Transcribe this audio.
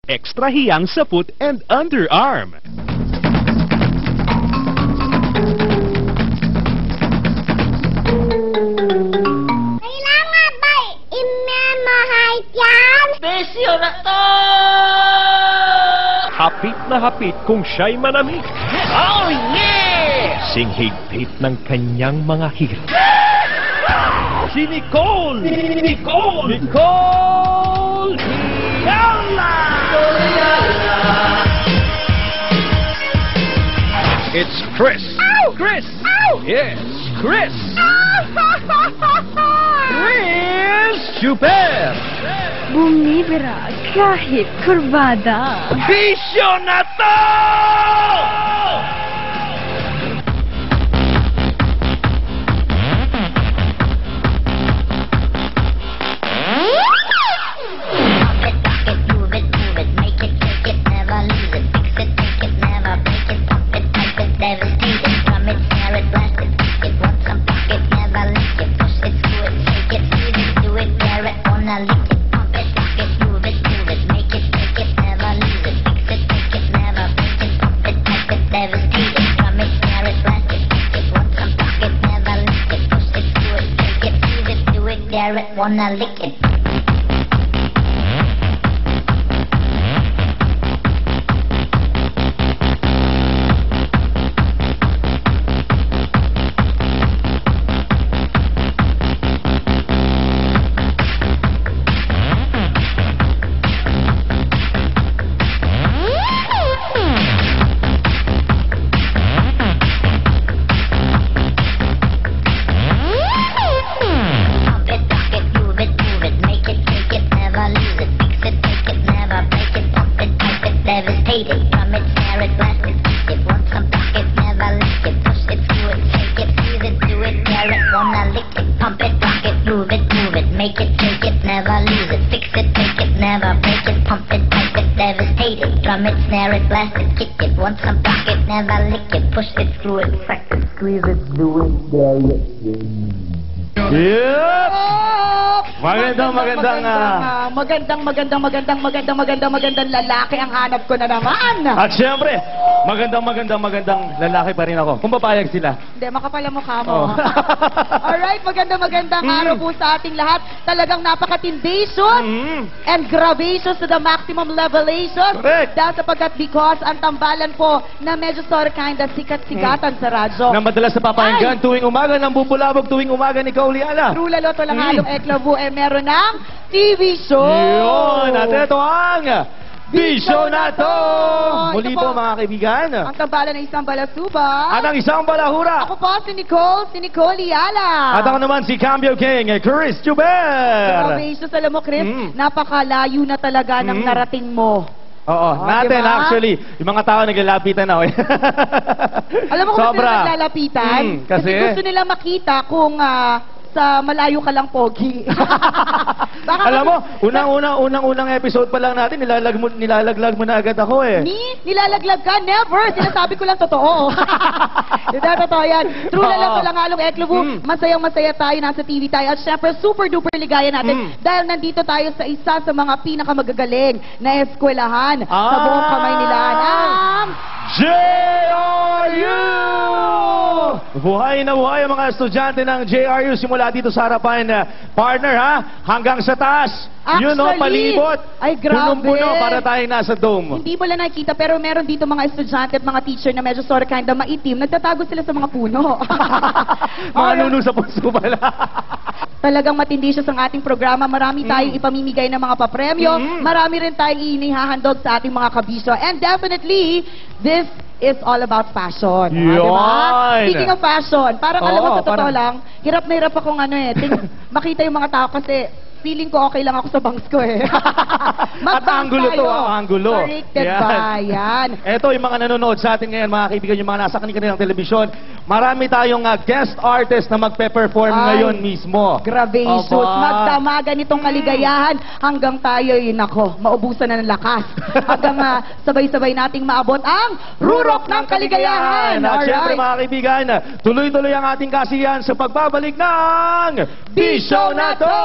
Extra hiyang sa foot and underarm. Kailangan ba imemahal yan? Besyo na to! Hapit na hapit kung siya'y manamig. Oh, yeah! Singhigpit ng kanyang mga hira. Si Nicole! Nicole! Nicole! Yalla! It's Chris. Ow! Chris! Ow! Yes, Chris! Chris! Chris Super! Bumibira kahit kurbada. Bisyo na to! Wanna lick it. Devastated, drum it, snare it, blast it, kick it, want some pocket, never lick it, push it, screw it, shake it, squeeze it, do it, tear it, wanna lick it, pump it, rock it, move it, make it, shake it, never lose it, fix it, take it, never break it, pump it, pipe it, devastated, drum it, snare it, blast it, kick it, want some pocket, never lick it, push it, screw it, crack it, squeeze it, do it, tear it. Yep! Magandang lalaki ang hanap ko na naman. At syempre, magandang lalaki pa rin ako. Kung papayag sila. Hindi, makapal ang mukha mo. Oh. Alright, magandang araw po sa ating lahat. Talagang napaka-tindacious and gravacious to the maximum levelation. Correct. Dahil sapagkat because ang tambalan po na medyo sort kind of sikat-sikatan sa radyo. Na madalas na papahinggan tuwing umaga ng bubulabog, tuwing umaga ni Kauliana. True Laloto lang halong eklabu meron ng TV show. Yun! At ito ang Bisyo na to! Muli Ito po mga kaibigan. Ang tambalan ng isang balasuba. At ang isang balahura. Ako po si Nicole Yala. At ako naman si Cambio King, Chris Juber. Gravacious, alam mo Chris, napakalayo na talaga ng narating mo. Oo, natin diba? actually, yung mga tao naglalapitan na. Alam mo kung Sobra. sila naglalapitan? Kasi gusto nila makita kung sa malayo ka lang pogi. Baka alam mo, unang episode pa lang natin, nilalaglag mo na agad ako eh. Nilalaglag ka? Never! Sinasabi ko lang totoo. Hindi, totoo yan. True na lang lang halong eklubu. Masayang-masaya tayo, nasa TV tayo. At syempre, super duper ligaya natin. Dahil nandito tayo sa isa sa mga pinakamagagaling na eskwelahan sa buong kamay nila. Ang JRU! Buhay na buhay ang mga estudyante ng JRU simula dito sa harapan, partner ha, hanggang sa taas. Yun o, palibot. Ay, grabe. Punong-puno para tayong nasa dome. Hindi mo lang nakikita, pero meron dito mga estudyante at mga teacher na medyo sort of kind of maitim. Nagtatago sila sa mga puno. Mga nuno sa puso pala. Talagang matindi siya sa ating programa. Marami tayong ipamimigay ng mga papremyo. Marami rin tayong inihahandog sa ating mga kabisyo. And definitely, this is all about fashion. Yun! Diba? Speaking of fashion, parang alam mo, sa totoo parang lang, hirap na hirap akong makita yung mga tao kasi feeling ko okay lang ako sa bangs ko eh. At anggulo to, anggulo. Corrected ba? Yan. Ito yung mga nanonood sa atin ngayon, mga kaibigan, yung mga nasa kanilang telebisyon. Marami tayong guest artist na magpe-perform ngayon mismo. Gravacious. Aba. Magdamagan itong kaligayahan hanggang tayo, nako, maubusan na ng lakas. Hanggang sabay-sabay nating maabot ang Rurok ng Kaligayahan. At syempre Alright. mga kaibigan, tuloy-tuloy ang ating kasiyahan sa pagbabalik ng Bisyo na to!